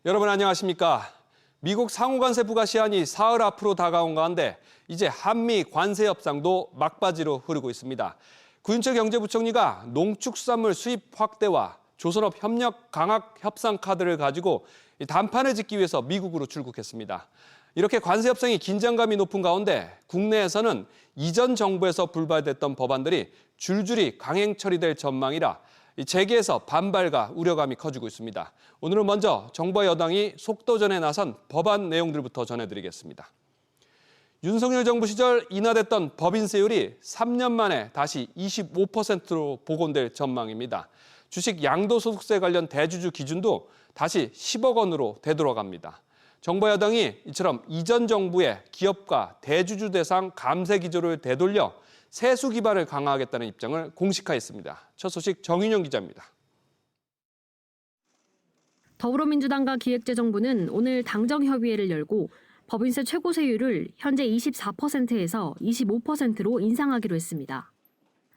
여러분 안녕하십니까? 미국 상호관세 부과 시한이 사흘 앞으로 다가온 가운데 이제 한미 관세 협상도 막바지로 흐르고 있습니다. 구윤철 경제부총리가 농축수산물 수입 확대와 조선업 협력 강화 협상 카드를 가지고 단판을 짓기 위해서 미국으로 출국했습니다. 이렇게 관세 협상이 긴장감이 높은 가운데 국내에서는 이전 정부에서 불발됐던 법안들이 줄줄이 강행 처리될 전망이라 재계에서 반발과 우려감이 커지고 있습니다. 오늘은 먼저 정부와 여당이 속도전에 나선 법안 내용들부터 전해드리겠습니다. 윤석열 정부 시절 인하됐던 법인세율이 3년 만에 다시 25%로 복원될 전망입니다. 주식 양도소득세 관련 대주주 기준도 다시 10억 원으로 되돌아갑니다. 정부와 여당이 이처럼 이전 정부의 기업과 대주주 대상 감세 기조를 되돌려 세수 기반을 강화하겠다는 입장을 공식화했습니다. 첫 소식 정윤영 기자입니다. 더불어민주당과 기획재정부는 오늘 당정협의회를 열고 법인세 최고세율을 현재 24%에서 25%로 인상하기로 했습니다.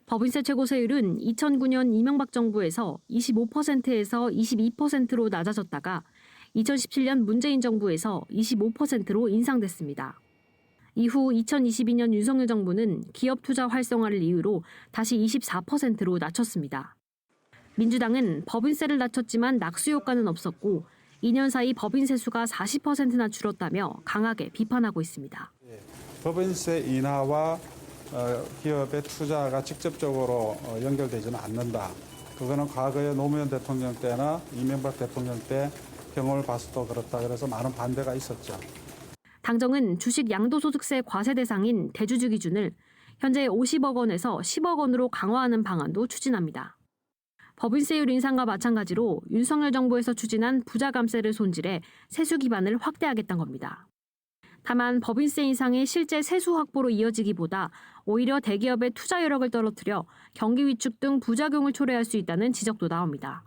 법인세 최고세율은 2009년 이명박 정부에서 25%에서 22%로 낮아졌다가 2017년 문재인 정부에서 25%로 인상됐습니다. 이후 2022년 윤석열 정부는 기업 투자 활성화를 이유로 다시 24%로 낮췄습니다. 민주당은 법인세를 낮췄지만 낙수 효과는 없었고 2년 사이 법인세 수가 40%나 줄었다며 강하게 비판하고 있습니다. 법인세 인하와 기업의 투자가 직접적으로 연결되지는 않는다. 그거는 과거에 노무현 대통령 때나 이명박 대통령 때 경험을 봐서도 그렇다. 그래서 많은 반대가 있었죠. 당정은 주식 양도소득세 과세 대상인 대주주 기준을 현재 50억 원에서 10억 원으로 강화하는 방안도 추진합니다. 법인세율 인상과 마찬가지로 윤석열 정부에서 추진한 부자감세를 손질해 세수 기반을 확대하겠다는 겁니다. 다만 법인세 인상이 실제 세수 확보로 이어지기보다 오히려 대기업의 투자 여력을 떨어뜨려 경기 위축 등 부작용을 초래할 수 있다는 지적도 나옵니다.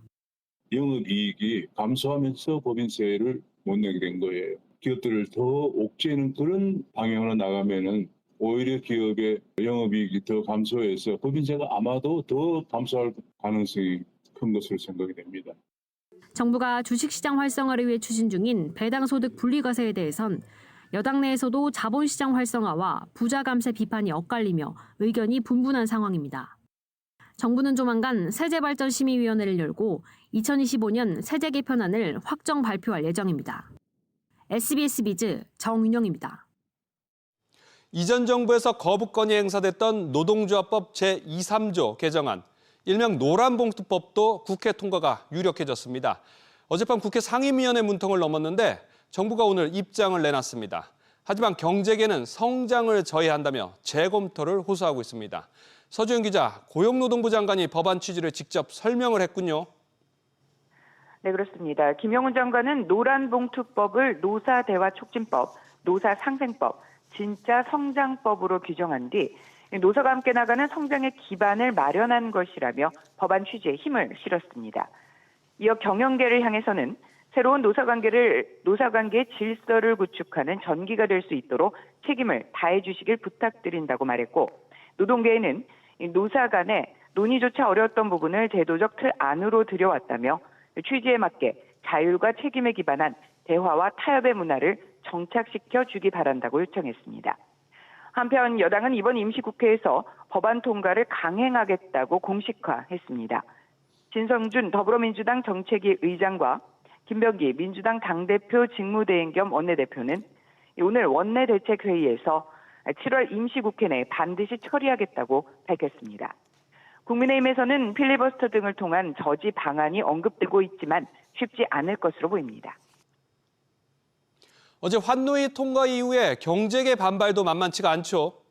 영업이익이 감소하면서 법인세를 못 내게 된 거예요. 기업들을 더 옥죄는 그런 방향으로 나가면은 오히려 기업의 영업이익이 더 감소해서 법인세가 아마도 더 감소할 가능성이 큰 것으로 생각이 됩니다. 정부가 주식시장 활성화를 위해 추진 중인 배당소득 분리과세에 대해선 여당 내에서도 자본시장 활성화와 부자감세 비판이 엇갈리며 의견이 분분한 상황입니다. 정부는 조만간 세제발전심의위원회를 열고 2025년 세제 개편안을 확정 발표할 예정입니다. SBS 비즈 정윤영입니다. 이전 정부에서 거부권이 행사됐던 노동조합법 제2, 3조 개정안, 일명 노란봉투법도 국회 통과가 유력해졌습니다. 어젯밤 국회 상임위원회 문턱을 넘었는데 정부가 오늘 입장을 내놨습니다. 하지만 경제계는 성장을 저해한다며 재검토를 호소하고 있습니다. 서주영 기자, 고용노동부 장관이 법안 취지를 직접 설명을 했군요. 네, 그렇습니다. 김영훈 장관은 노란봉투법을 노사대화촉진법, 노사상생법, 진짜 성장법으로 규정한 뒤 노사가 함께 나가는 성장의 기반을 마련한 것이라며 법안 취지에 힘을 실었습니다. 이어 경영계를 향해서는 새로운 노사관계의 질서를 구축하는 전기가 될 수 있도록 책임을 다해 주시길 부탁드린다고 말했고, 노동계에는 노사 간의 논의조차 어려웠던 부분을 제도적 틀 안으로 들여왔다며 취지에 맞게 자율과 책임에 기반한 대화와 타협의 문화를 정착시켜 주기 바란다고 요청했습니다. 한편 여당은 이번 임시국회에서 법안 통과를 강행하겠다고 공식화했습니다. 진성준 더불어민주당 정책위 의장과 김병기 민주당 당대표 직무대행 겸 원내대표는 오늘 원내대책회의에서 7월 임시국회 내에 반드시 처리하겠다고 밝혔습니다. 국민의힘에서는 필리버스터 등을 통한 저지 방안이 언급되고 있지만 쉽지 않을 것으로 보입니다. 어제 환노위 통과 이후에 경제계 반발도 만만치가 않죠.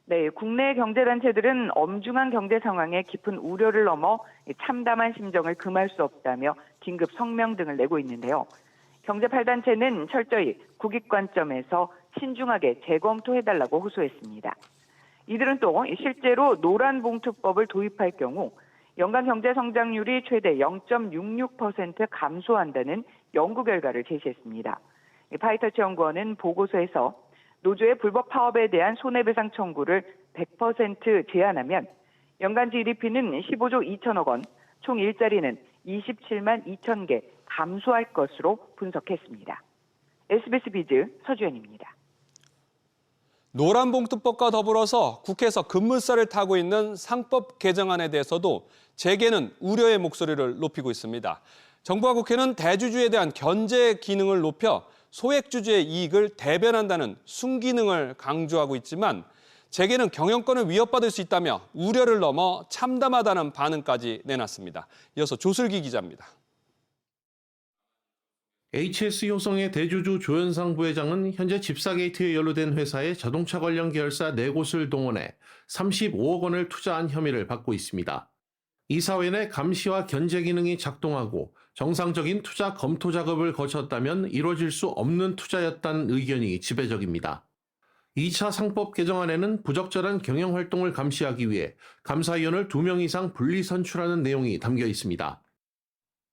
네, 국내 경제단체들은 엄중한 경제 상황에 깊은 우려를 넘어 참담한 심정을 금할 수 없다며 긴급 성명 등을 내고 있는데요. 경제 8단체는 철저히 국익 관점에서 신중하게 재검토해달라고 호소했습니다. 이들은 또 실제로 노란봉투법을 도입할 경우 연간 경제 성장률이 최대 0.66% 감소한다는 연구 결과를 제시했습니다. 파이터치 연구원은 보고서에서 노조의 불법 파업에 대한 손해배상 청구를 100% 제한하면 연간 GDP는 15조 2천억 원, 총 일자리는 27만 2천 개 감소할 것으로 분석했습니다. SBS 비즈 서주연입니다. 노란봉투법과 더불어서 국회에서 급물살을 타고 있는 상법 개정안에 대해서도 재계는 우려의 목소리를 높이고 있습니다. 정부와 국회는 대주주에 대한 견제 기능을 높여 소액주주의 이익을 대변한다는 순기능을 강조하고 있지만 재계는 경영권을 위협받을 수 있다며 우려를 넘어 참담하다는 반응까지 내놨습니다. 이어서 조슬기 기자입니다. HS 효성의 대주주 조현상 부회장은 현재 집사 게이트에 연루된 회사의 자동차 관련 계열사 4곳을 동원해 35억 원을 투자한 혐의를 받고 있습니다. 이 사회 감시와 견제 기능이 작동하고 정상적인 투자 검토 작업을 거쳤다면 이루어질 수 없는 투자였다는 의견이 지배적입니다. 2차 상법 개정안에는 부적절한 경영활동을 감시하기 위해 감사위원을 2명 이상 분리 선출하는 내용이 담겨 있습니다.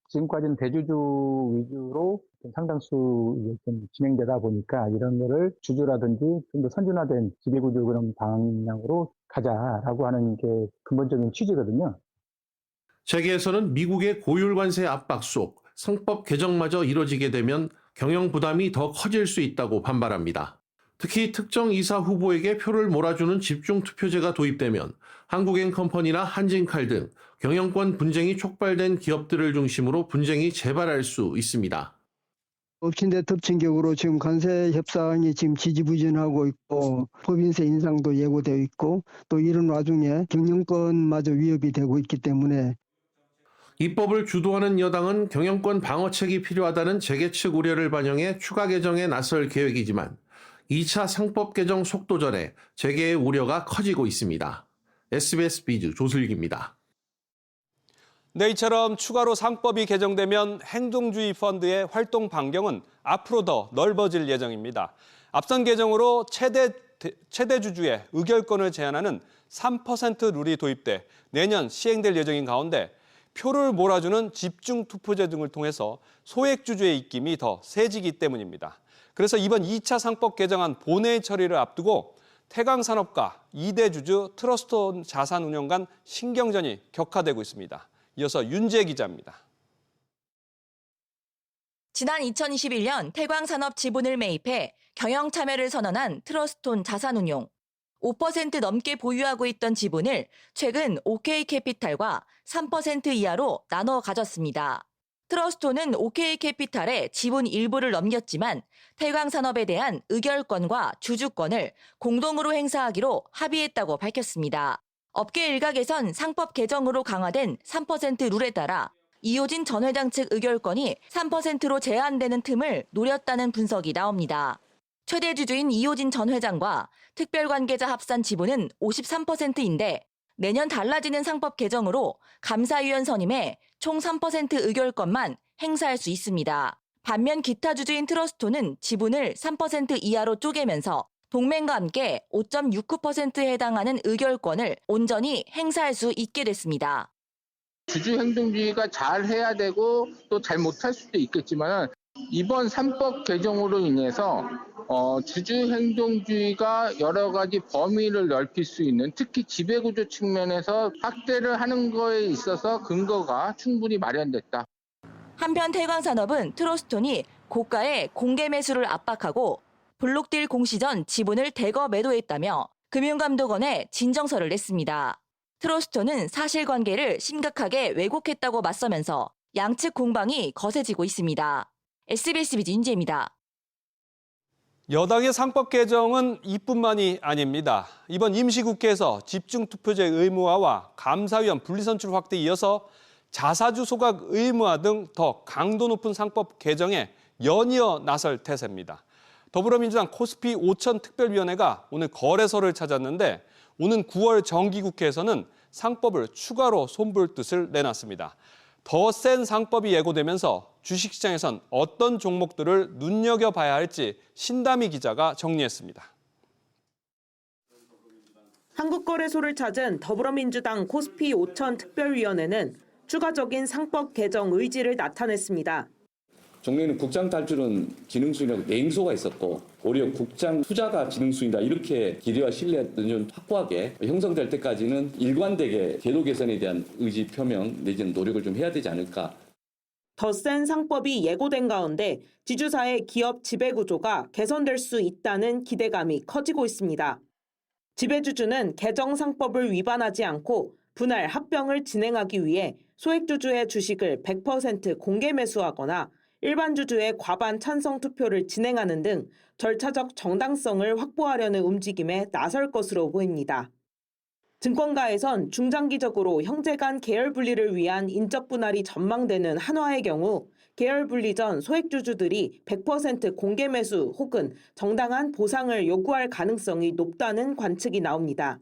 지금까지는 대주주 위주로 상당수 좀 진행되다 보니까 이런 거를 주주라든지 좀 더 선진화된 지배구조 그런 방향으로 가자라고 하는 게 근본적인 취지거든요. 재계에서는 미국의 고율 관세 압박 속 상법 개정마저 이뤄지게 되면 경영 부담이 더 커질 수 있다고 반발합니다. 특히 특정 이사 후보에게 표를 몰아주는 집중투표제가 도입되면 한국엔컴퍼니나 한진칼 등 경영권 분쟁이 촉발된 기업들을 중심으로 분쟁이 재발할 수 있습니다. 엎친 데 덮친 격으로 지금 관세 협상이 지금 지지부진하고 있고 법인세 인상도 예고되어 있고 또 이런 와중에 경영권마저 위협이 되고 있기 때문에 입법을 주도하는 여당은 경영권 방어책이 필요하다는 재계 측 우려를 반영해 추가 개정에 나설 계획이지만 2차 상법 개정 속도전에 재계의 우려가 커지고 있습니다. SBS 비즈 조슬기입니다. 네, 이처럼 추가로 상법이 개정되면 행동주의 펀드의 활동 반경은 앞으로 더 넓어질 예정입니다. 앞선 개정으로 최대 주주의 의결권을 제한하는 3% 룰이 도입돼 내년 시행될 예정인 가운데 표를 몰아주는 집중투표제 등을 통해서 소액주주의 입김이 더 세지기 때문입니다. 그래서 이번 2차 상법 개정안 본회의 처리를 앞두고 태광산업과 2대 주주 트러스트온 자산운용 간 신경전이 격화되고 있습니다. 이어서 윤재 기자입니다. 지난 2021년 태광산업 지분을 매입해 경영 참여를 선언한 트러스트온 자산운용. 5% 넘게 보유하고 있던 지분을 최근 OK캐피탈과 3% 이하로 나눠 가졌습니다. 트러스트온은 OK캐피탈에 지분 일부를 넘겼지만 태광산업에 대한 의결권과 주주권을 공동으로 행사하기로 합의했다고 밝혔습니다. 업계 일각에선 상법 개정으로 강화된 3% 룰에 따라 이호진 전 회장 측 의결권이 3%로 제한되는 틈을 노렸다는 분석이 나옵니다. 최대 주주인 이호진 전 회장과 특별관계자 합산 지분은 53%인데 내년 달라지는 상법 개정으로 감사위원 선임에 총 3% 의결권만 행사할 수 있습니다. 반면 기타 주주인 트러스트온은 지분을 3% 이하로 쪼개면서 동맹과 함께 5.69%에 해당하는 의결권을 온전히 행사할 수 있게 됐습니다. 주주 행동주의가 잘 해야 되고 또 잘 못할 수도 있겠지만 이번 3법 개정으로 인해서 주주 행동주의가 여러 가지 범위를 넓힐 수 있는 특히 지배구조 측면에서 확대를 하는 거에 있어서 근거가 충분히 마련됐다. 한편 태광산업은 트러스트온이 고가의 공개 매수를 압박하고 블록딜 공시 전 지분을 대거 매도했다며 금융감독원에 진정서를 냈습니다. 트러스트온은 사실관계를 심각하게 왜곡했다고 맞서면서 양측 공방이 거세지고 있습니다. SBS 비즈 윤지혜입니다. 여당의 상법 개정은 이뿐만이 아닙니다. 이번 임시국회에서 집중투표제 의무화와 감사위원 분리선출 확대 이어서 자사주 소각 의무화 등 더 강도 높은 상법 개정에 연이어 나설 태세입니다. 더불어민주당 코스피 5천 특별위원회가 오늘 거래소를 찾았는데 오는 9월 정기국회에서는 상법을 추가로 손볼 뜻을 내놨습니다. 더 센 상법이 예고되면서 주식시장에선 어떤 종목들을 눈여겨봐야 할지 신다미 기자가 정리했습니다. 한국거래소를 찾은 더불어민주당 코스피 5천 특별위원회는 추가적인 상법 개정 의지를 나타냈습니다. 종래에는 국장 탈출은 지능수준이라고 냉소가 있었고 오히려 국장 투자가 지능수준이다 이렇게 기대와 신뢰가 좀 확고하게 형성될 때까지는 일관되게 제도 개선에 대한 의지 표명 내지는 노력을 좀 해야 되지 않을까. 더 센 상법이 예고된 가운데 지주사의 기업 지배구조가 개선될 수 있다는 기대감이 커지고 있습니다. 지배주주는 개정 상법을 위반하지 않고 분할 합병을 진행하기 위해 소액주주의 주식을 100% 공개 매수하거나 일반 주주의 과반 찬성 투표를 진행하는 등 절차적 정당성을 확보하려는 움직임에 나설 것으로 보입니다. 증권가에선 중장기적으로 형제 간 계열 분리를 위한 인적 분할이 전망되는 한화의 경우 계열 분리 전 소액주주들이 100% 공개 매수 혹은 정당한 보상을 요구할 가능성이 높다는 관측이 나옵니다.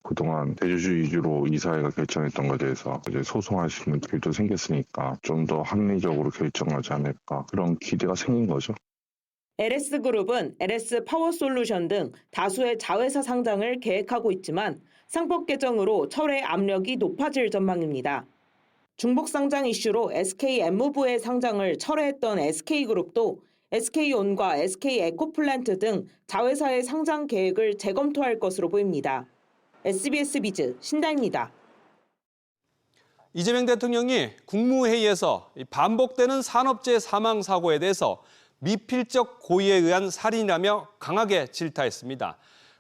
그동안 대주주 위주로 이사회가 결정했던 것에 대해서 이제 소송하시는 분들도 생겼으니까 좀 더 합리적으로 결정하지 않을까 그런 기대가 생긴 거죠. LS그룹은 LS 파워솔루션 등 다수의 자회사 상장을 계획하고 있지만 상법 개정으로 철회 압력이 높아질 전망입니다. 중복 상장 이슈로 SKM무브의 상장을 철회했던 SK그룹도 SK온과 SK에코플랜트 등 자회사의 상장 계획을 재검토할 것으로 보입니다. SBS 비즈 신다입니다. 이재명 대통령이 국무회의에서 반복되는 산업재해 사망 사고에 대해서 미필적 고의에 의한 살인이라며 강하게 질타했습니다.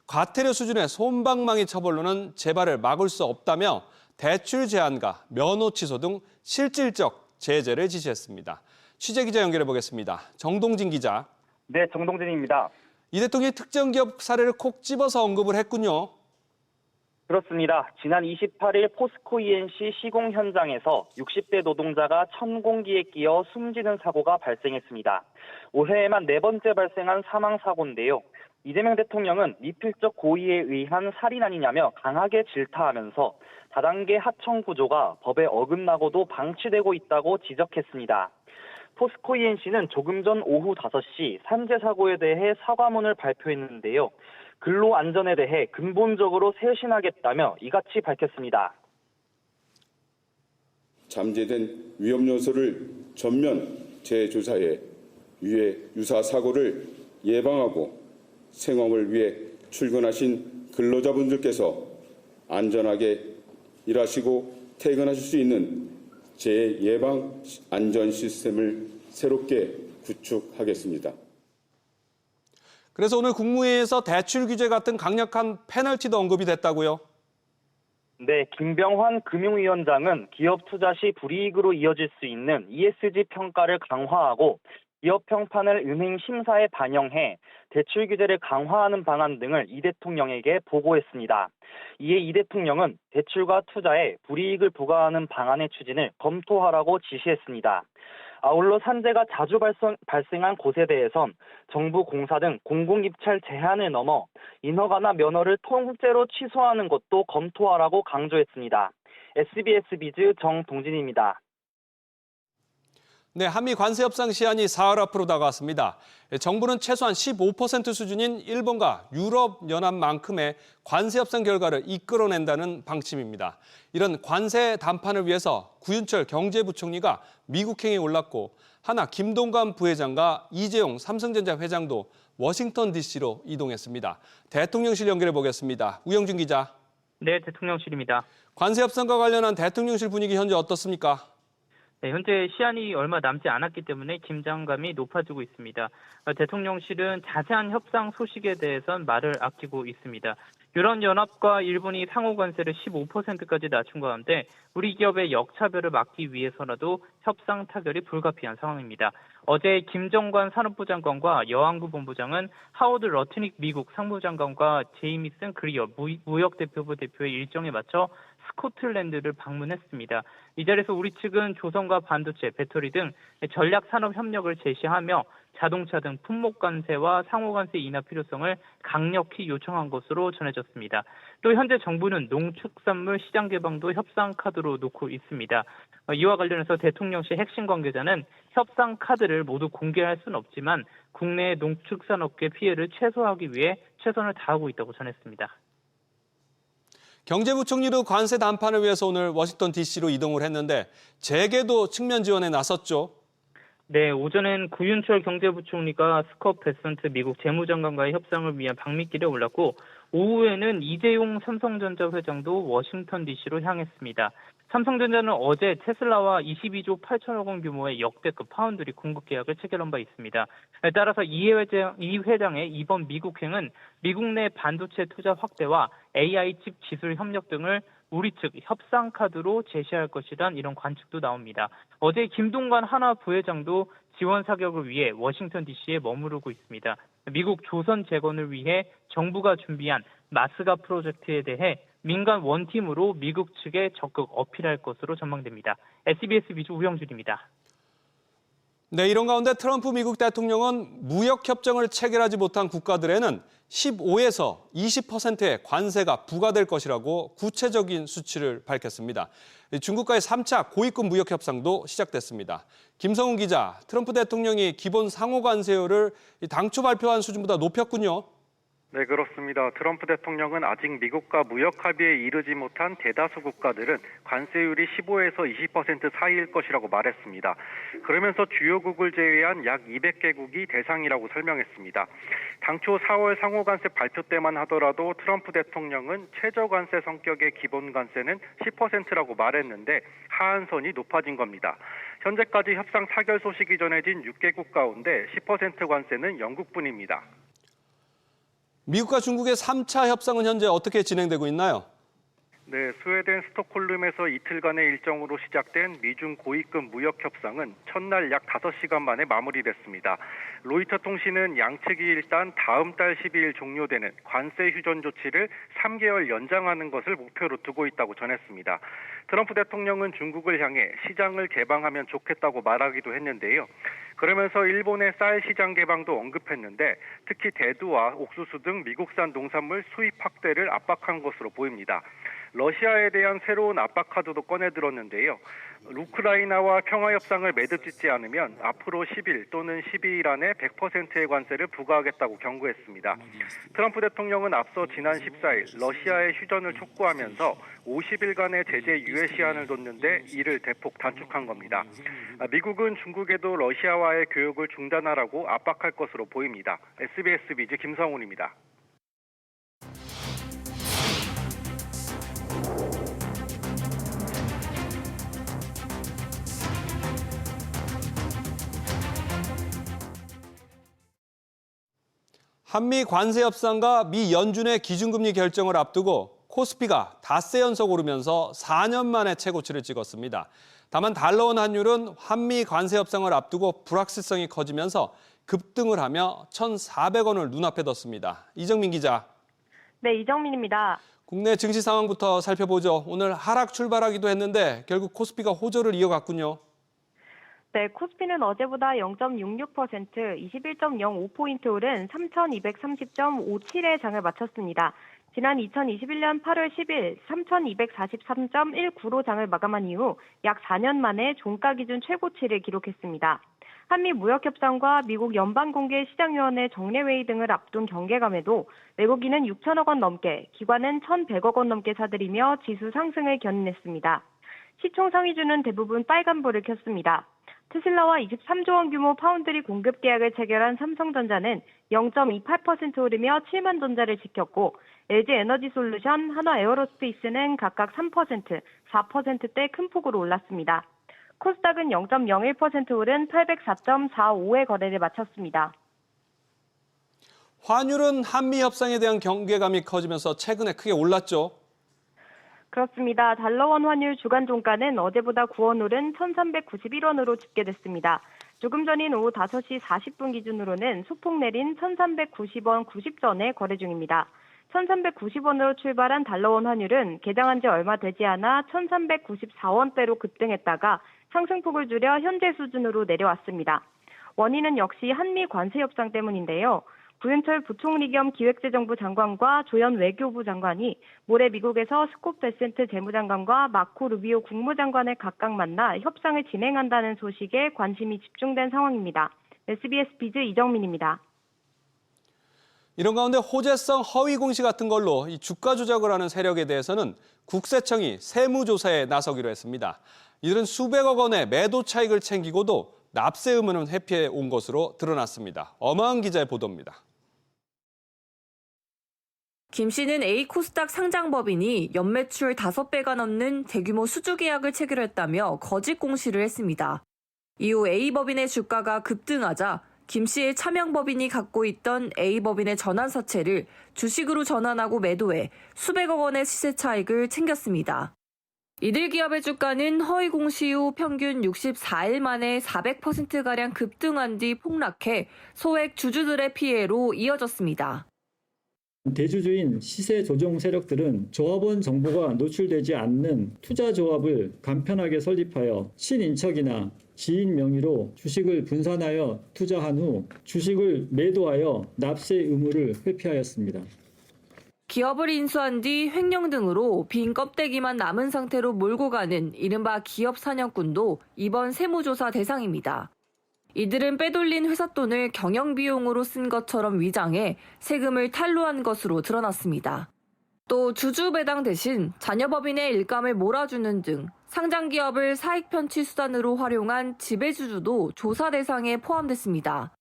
과태료 수준의 솜방망이 처벌로는 재발을 막을 수 없다며 대출 제한과 면허 취소 등 실질적 제재를 지시했습니다. 취재기자 연결해 보겠습니다. 정동진 기자. 네, 정동진입니다. 이 대통령이 특정 기업 사례를 콕 집어서 언급을 했군요. 그렇습니다. 지난 28일 포스코 ENC 시공 현장에서 60대 노동자가 천공기에 끼어 숨지는 사고가 발생했습니다. 올해에만 4번째 발생한 사망 사고인데요. 이재명 대통령은 미필적 고의에 의한 살인 아니냐며 강하게 질타하면서 다단계 하청 구조가 법에 어긋나고도 방치되고 있다고 지적했습니다. 포스코 ENC는 조금 전 오후 5시 산재 사고에 대해 사과문을 발표했는데요. 근로 안전에 대해 근본적으로 쇄신하겠다며 이같이 밝혔습니다. 잠재된 위험 요소를 전면 재조사해 위해 유사 사고를 예방하고 생업을 위해 출근하신 근로자분들께서 안전하게 일하시고 퇴근하실 수 있는 재예방 안전 시스템을 새롭게 구축하겠습니다. 그래서 오늘 국무회의에서 대출 규제 같은 강력한 페널티도 언급이 됐다고요? 네, 김병환 금융위원장은 기업 투자 시 불이익으로 이어질 수 있는 ESG 평가를 강화하고 기업 평판을 은행 심사에 반영해 대출 규제를 강화하는 방안 등을 이 대통령에게 보고했습니다. 이에 이 대통령은 대출과 투자에 불이익을 부과하는 방안의 추진을 검토하라고 지시했습니다. 아울러 산재가 자주 발생한 곳에 대해선 정부 공사 등 공공입찰 제한을 넘어 인허가나 면허를 통째로 취소하는 것도 검토하라고 강조했습니다. SBS 비즈 정동진입니다. 네, 한미 관세 협상 시한이 사흘 앞으로 다가왔습니다. 정부는 최소한 15% 수준인 일본과 유럽연합만큼의 관세 협상 결과를 이끌어낸다는 방침입니다. 이런 관세 담판을 위해서 구윤철 경제부총리가 미국행에 올랐고 하나 김동관 부회장과 이재용 삼성전자 회장도 워싱턴 DC로 이동했습니다. 대통령실 연결해 보겠습니다. 우영준 기자. 네, 대통령실입니다. 관세 협상과 관련한 대통령실 분위기 현재 어떻습니까? 네, 현재 시한이 얼마 남지 않았기 때문에 긴장감이 높아지고 있습니다. 대통령실은 자세한 협상 소식에 대해선 말을 아끼고 있습니다. 유럽연합과 일본이 상호 관세를 15%까지 낮춘 가운데 우리 기업의 역차별을 막기 위해서라도 협상 타결이 불가피한 상황입니다. 어제 김정관 산업부 장관과 여왕부 본부장은 하워드 러트닉 미국 상무장관과 제이미슨 그리어 무역대표부 대표의 일정에 맞춰 스코틀랜드를 방문했습니다. 이 자리에서 우리 측은 조선과 반도체, 배터리 등 전략 산업 협력을 제시하며 자동차 등 품목 관세와 상호 관세 인하 필요성을 강력히 요청한 것으로 전해졌습니다. 또 현재 정부는 농축산물 시장 개방도 협상 카드로 놓고 있습니다. 이와 관련해서 대통령실 핵심 관계자는 협상 카드를 모두 공개할 수는 없지만 국내 농축산업계 피해를 최소화하기 위해 최선을 다하고 있다고 전했습니다. 경제부총리도 관세 담판을 위해서 오늘 워싱턴 DC로 이동을 했는데 재계도 측면 지원에 나섰죠. 네, 오전엔 구윤철 경제부총리가 스콧 베선트 미국 재무장관과의 협상을 위한 방미길에 올랐고 오후에는 이재용 삼성전자 회장도 워싱턴 DC로 향했습니다. 삼성전자는 어제 테슬라와 22조 8천억 원 규모의 역대급 파운드리 공급 계약을 체결한 바 있습니다. 따라서 이 회장의 이번 미국행은 미국 내 반도체 투자 확대와 AI 칩 기술 협력 등을 우리 측 협상 카드로 제시할 것이란 이런 관측도 나옵니다. 어제 김동관 하나 부회장도 지원 사격을 위해 워싱턴 DC에 머무르고 있습니다. 미국 조선 재건을 위해 정부가 준비한 마스가 프로젝트에 대해 민간 원팀으로 미국 측에 적극 어필할 것으로 전망됩니다. SBS 비주 우영준입니다. 네, 이런 가운데 트럼프 미국 대통령은 무역협정을 체결하지 못한 국가들에는 15에서 20%의 관세가 부과될 것이라고 구체적인 수치를 밝혔습니다. 중국과의 3차 고위급 무역협상도 시작됐습니다. 김성훈 기자, 트럼프 대통령이 기본 상호관세율을 당초 발표한 수준보다 높였군요. 네, 그렇습니다. 트럼프 대통령은 아직 미국과 무역 합의에 이르지 못한 대다수 국가들은 관세율이 15에서 20% 사이일 것이라고 말했습니다. 그러면서 주요국을 제외한 약 200개국이 대상이라고 설명했습니다. 당초 4월 상호관세 발표 때만 하더라도 트럼프 대통령은 최저관세 성격의 기본관세는 10%라고 말했는데 하한선이 높아진 겁니다. 현재까지 협상 타결 소식이 전해진 6개국 가운데 10% 관세는 영국뿐입니다. 미국과 중국의 3차 협상은 현재 어떻게 진행되고 있나요? 네, 스웨덴 스톡홀름에서 이틀간의 일정으로 시작된 미중 고위급 무역 협상은 첫날 약 5시간 만에 마무리됐습니다. 로이터 통신은 양측이 일단 다음 달 12일 종료되는 관세 휴전 조치를 3개월 연장하는 것을 목표로 두고 있다고 전했습니다. 트럼프 대통령은 중국을 향해 시장을 개방하면 좋겠다고 말하기도 했는데요. 그러면서 일본의 쌀 시장 개방도 언급했는데 특히 대두와 옥수수 등 미국산 농산물 수입 확대를 압박한 것으로 보입니다. 러시아에 대한 새로운 압박 카드도 꺼내들었는데요. 우크라이나와 평화협상을 매듭 짓지 않으면 앞으로 10일 또는 12일 안에 100%의 관세를 부과하겠다고 경고했습니다. 트럼프 대통령은 앞서 지난 14일 러시아의 휴전을 촉구하면서 50일간의 제재 유예 시한을 뒀는데 이를 대폭 단축한 겁니다. 미국은 중국에도 러시아와의 교역을 중단하라고 압박할 것으로 보입니다. SBS 비즈 김성훈입니다. 한미 관세 협상과 미 연준의 기준금리 결정을 앞두고 코스피가 닷새 연속 오르면서 4년 만에 최고치를 찍었습니다. 다만 달러원 환율은 한미 관세 협상을 앞두고 불확실성이 커지면서 급등을 하며 1,400원을 눈앞에 뒀습니다. 이정민 기자. 네, 이정민입니다. 국내 증시 상황부터 살펴보죠. 오늘 하락 출발하기도 했는데 결국 코스피가 호조를 이어갔군요. 네, 코스피는 어제보다 0.66%, 21.05포인트 오른 3,230.57의 장을 마쳤습니다. 지난 2021년 8월 10일 3,243.19로 장을 마감한 이후 약 4년 만에 종가 기준 최고치를 기록했습니다. 한미 무역협상과 미국 연방공개시장위원회 정례회의 등을 앞둔 경계감에도 외국인은 6천억 원 넘게, 기관은 1,100억 원 넘게 사들이며 지수 상승을 견인했습니다. 시총 상위주는 대부분 빨간불을 켰습니다. 테슬라와 23조 원 규모 파운드리 공급 계약을 체결한 삼성전자는 0.28% 오르며 7만 전자를 지켰고 LG 에너지솔루션, 한화 에어로스페이스는 각각 3%, 4%대 큰 폭으로 올랐습니다. 코스닥은 0.01% 오른 804.45의 거래를 마쳤습니다. 환율은 한미 협상에 대한 경계감이 커지면서 최근에 크게 올랐죠. 그렇습니다. 달러원 환율 주간 종가는 어제보다 9원 오른 1,391원으로 집계됐습니다. 조금 전인 오후 5시 40분 기준으로는 소폭 내린 1,390원 90전에 거래 중입니다. 1,390원으로 출발한 달러원 환율은 개장한 지 얼마 되지 않아 1,394원대로 급등했다가 상승폭을 줄여 현재 수준으로 내려왔습니다. 원인은 역시 한미 관세 협상 때문인데요. 구윤철 부총리 겸 기획재정부 장관과 조현 외교부 장관이 모레 미국에서 스콧 베센트 재무장관과 마코 루비오 국무장관을 각각 만나 협상을 진행한다는 소식에 관심이 집중된 상황입니다. SBS 비즈 이정민입니다. 이런 가운데 호재성 허위 공시 같은 걸로 이 주가 조작을 하는 세력에 대해서는 국세청이 세무조사에 나서기로 했습니다. 이들은 수백억 원의 매도 차익을 챙기고도 납세 의무는 회피해 온 것으로 드러났습니다. 엄하은 기자의 보도입니다. 김 씨는 A 코스닥 상장법인이 연매출 5배가 넘는 대규모 수주 계약을 체결했다며 거짓 공시를 했습니다. 이후 A법인의 주가가 급등하자 김 씨의 차명법인이 갖고 있던 A법인의 전환사채를 주식으로 전환하고 매도해 수백억 원의 시세 차익을 챙겼습니다. 이들 기업의 주가는 허위 공시 후 평균 64일 만에 400%가량 급등한 뒤 폭락해 소액 주주들의 피해로 이어졌습니다. 대주주인 시세 조종 세력들은 조합원 정보가 노출되지 않는 투자 조합을 간편하게 설립하여 신인척이나 지인 명의로 주식을 분산하여 투자한 후 주식을 매도하여 납세 의무를 회피하였습니다. 기업을 인수한 뒤 횡령 등으로 빈 껍데기만 남은 상태로 몰고 가는 이른바 기업 사냥꾼도 이번 세무조사 대상입니다. 이들은 빼돌린 회사 돈을 경영비용으로 쓴 것처럼 위장해 세금을 탈루한 것으로 드러났습니다. 또 주주배당 대신 자녀법인의 일감을 몰아주는 등 상장기업을 사익편취 수단으로 활용한 지배주주도 조사 대상에 포함됐습니다.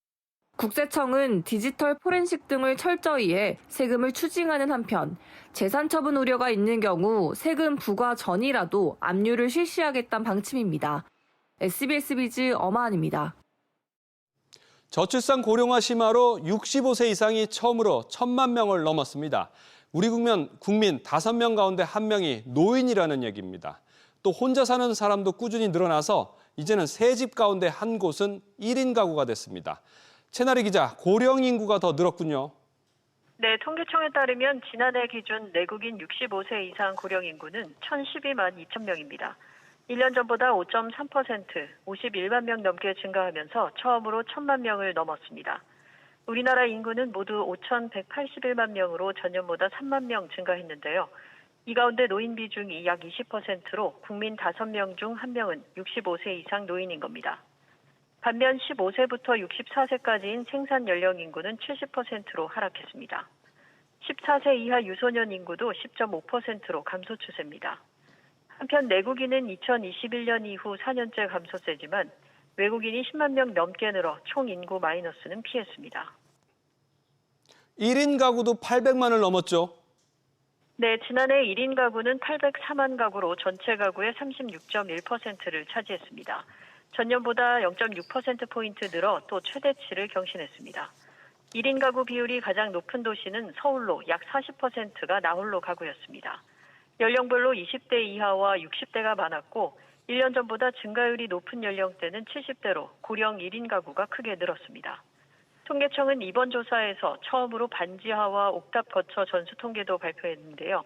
국세청은 디지털 포렌식 등을 철저히 해 세금을 추징하는 한편 재산 처분 우려가 있는 경우 세금 부과 전이라도 압류를 실시하겠다는 방침입니다. SBS 비즈 엄하은입니다. 저출산 고령화 심화로 65세 이상이 처음으로 1,000만 명을 넘었습니다. 우리 국민 5명 가운데 1명이 노인이라는 얘기입니다. 또 혼자 사는 사람도 꾸준히 늘어나서 이제는 3집 가운데 한 곳은 1인 가구가 됐습니다. 채나리 기자, 고령 인구가 더 늘었군요. 네, 통계청에 따르면 지난해 기준 내국인 65세 이상 고령 인구는 1,012만 2천 명입니다. 1년 전보다 5.3%, 51만 명 넘게 증가하면서 처음으로 1,000만 명을 넘었습니다. 우리나라 인구는 모두 5,181만 명으로 전년보다 3만 명 증가했는데요. 이 가운데 노인 비중이 약 20%로 국민 5명 중 1명은 65세 이상 노인인 겁니다. 반면 15세부터 64세까지인 생산 연령 인구는 70%로 하락했습니다. 14세 이하 유소년 인구도 10.5%로 감소 추세입니다. 한편 내국인은 2021년 이후 4년째 감소세지만 외국인이 10만 명 넘게 늘어 총 인구 마이너스는 피했습니다. 1인 가구도 800만을 넘었죠. 네, 지난해 1인 가구는 804만 가구로 전체 가구의 36.1%를 차지했습니다. 전년보다 0.6%포인트 늘어 또 최대치를 경신했습니다. 1인 가구 비율이 가장 높은 도시는 서울로 약 40%가 나홀로 가구였습니다. 연령별로 20대 이하와 60대가 많았고 1년 전보다 증가율이 높은 연령대는 70대로 고령 1인 가구가 크게 늘었습니다. 통계청은 이번 조사에서 처음으로 반지하와 옥탑 거처 전수 통계도 발표했는데요.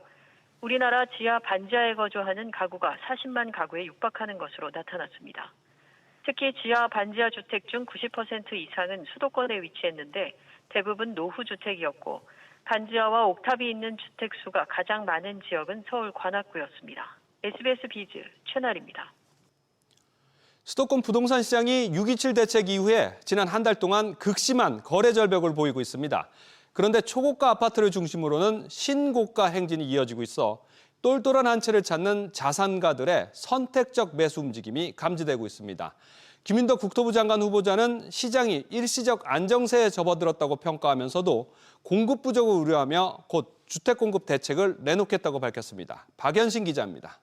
우리나라 지하 반지하에 거주하는 가구가 40만 가구에 육박하는 것으로 나타났습니다. 특히 지하 반지하 주택 중 90% 이상은 수도권에 위치했는데 대부분 노후주택이었고 반지하와 옥탑이 있는 주택 수가 가장 많은 지역은 서울 관악구였습니다. SBS 비즈 최나리입니다. 수도권 부동산 시장이 6.27 대책 이후에 지난 한 달 동안 극심한 거래 절벽을 보이고 있습니다. 그런데 초고가 아파트를 중심으로는 신고가 행진이 이어지고 있어 똘똘한 한 채를 찾는 자산가들의 선택적 매수 움직임이 감지되고 있습니다. 김인덕 국토부 장관 후보자는 시장이 일시적 안정세에 접어들었다고 평가하면서도 공급 부족을 우려하며 곧 주택 공급 대책을 내놓겠다고 밝혔습니다. 박연신 기자입니다.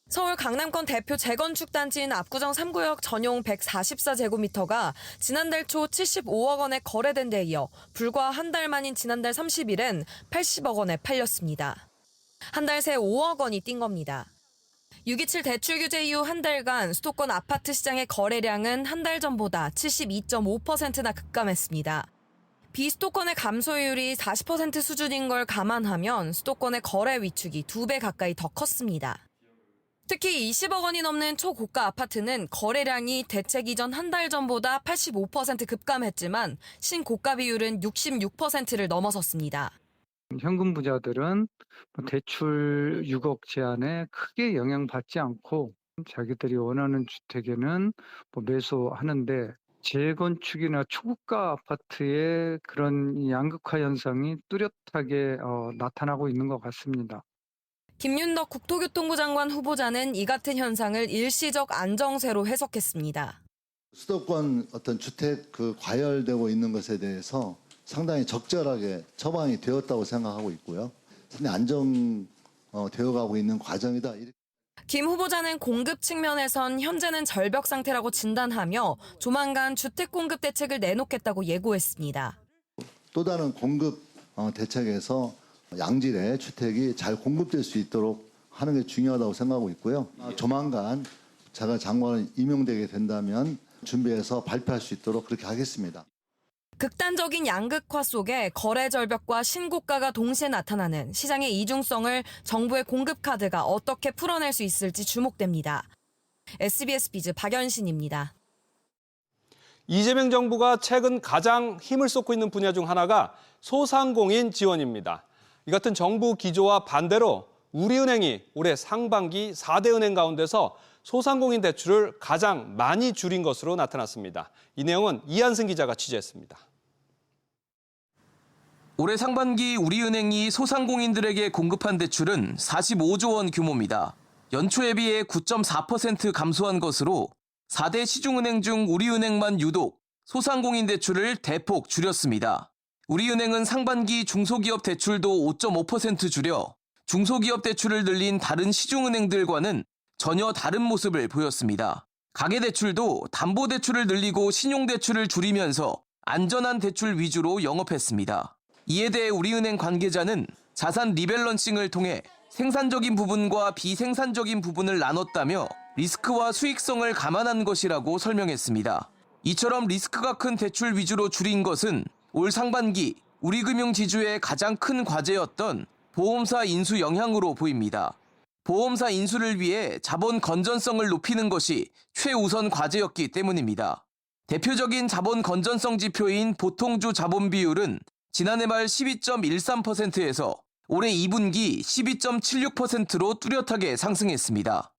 서울 강남권 대표 재건축 단지인 압구정 3구역 전용 144제곱미터가 지난달 초 75억 원에 거래된 데 이어 불과 한 달 만인 지난달 30일엔 80억 원에 팔렸습니다. 한 달 새 5억 원이 뛴 겁니다. 6.27 대출 규제 이후 한 달간 수도권 아파트 시장의 거래량은 한 달 전보다 72.5%나 급감했습니다. 비수도권의 감소율이 40% 수준인 걸 감안하면 수도권의 거래 위축이 2배 가까이 더 컸습니다. 특히 20억 원이 넘는 초고가 아파트는 거래량이 대책 이전 한 달 전보다 85% 급감했지만 신고가 비율은 66%를 넘어섰습니다. 현금 부자들은 대출 6억 제한에 크게 영향받지 않고 자기들이 원하는 주택에는 매수하는데 재건축이나 초고가 아파트의 그런 양극화 현상이 뚜렷하게 나타나고 있는 것 같습니다. 김윤덕 국토교통부 장관 후보자는 이 같은 현상을 일시적 안정세로 해석했습니다. 수도권 어떤 주택 과열되고 있는 것에 대해서 상당히 적절하게 처방이 되었다고 생각하고 있고요. 상당히 안정되어가고 있는 과정이다. 김 후보자는 공급 측면에선 현재는 절벽 상태라고 진단하며 조만간 주택 공급 대책을 내놓겠다고 예고했습니다. 또 다른 공급 대책에서 양질의 주택이 잘 공급될 수 있도록 하는 게 중요하다고 생각하고 있고요. 조만간 제가 장관을 임명되게 된다면 준비해서 발표할 수 있도록 그렇게 하겠습니다. 극단적인 양극화 속에 거래 절벽과 신고가가 동시에 나타나는 시장의 이중성을 정부의 공급 카드가 어떻게 풀어낼 수 있을지 주목됩니다. SBS 비즈 박연신입니다. 이재명 정부가 최근 가장 힘을 쏟고 있는 분야 중 하나가 소상공인 지원입니다. 이 같은 정부 기조와 반대로 우리은행이 올해 상반기 4대 은행 가운데서 소상공인 대출을 가장 많이 줄인 것으로 나타났습니다. 이 내용은 이한승 기자가 취재했습니다. 올해 상반기 우리은행이 소상공인들에게 공급한 대출은 45조 원 규모입니다. 연초에 비해 9.4% 감소한 것으로 4대 시중은행 중 우리은행만 유독 소상공인 대출을 대폭 줄였습니다. 우리은행은 상반기 중소기업 대출도 5.5% 줄여 중소기업 대출을 늘린 다른 시중은행들과는 전혀 다른 모습을 보였습니다. 가계대출도 담보대출을 늘리고 신용대출을 줄이면서 안전한 대출 위주로 영업했습니다. 이에 대해 우리은행 관계자는 자산 리밸런싱을 통해 생산적인 부분과 비생산적인 부분을 나눴다며 리스크와 수익성을 감안한 것이라고 설명했습니다. 이처럼 리스크가 큰 대출 위주로 줄인 것은 올 상반기 우리금융 지주의 가장 큰 과제였던 보험사 인수 영향으로 보입니다. 보험사 인수를 위해 자본 건전성을 높이는 것이 최우선 과제였기 때문입니다. 대표적인 자본 건전성 지표인 보통주 자본 비율은 지난해 말 12.13%에서 올해 2분기 12.76%로 뚜렷하게 상승했습니다.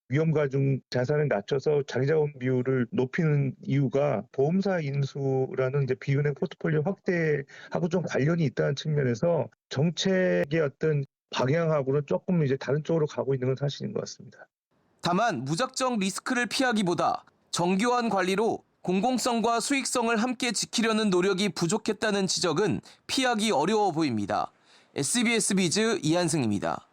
위험가중 자산을 낮춰서 자기자본 비율을 높이는 이유가 보험사 인수라는 이제 비은행 포트폴리오 확대하고 좀 관련이 있다는 측면에서 정책의 어떤 방향하고는 조금 이제 다른 쪽으로 가고 있는 건 사실인 것 같습니다. 다만 무작정 리스크를 피하기보다 정교한 관리로 공공성과 수익성을 함께 지키려는 노력이 부족했다는 지적은 피하기 어려워 보입니다. SBS 비즈 이한승입니다.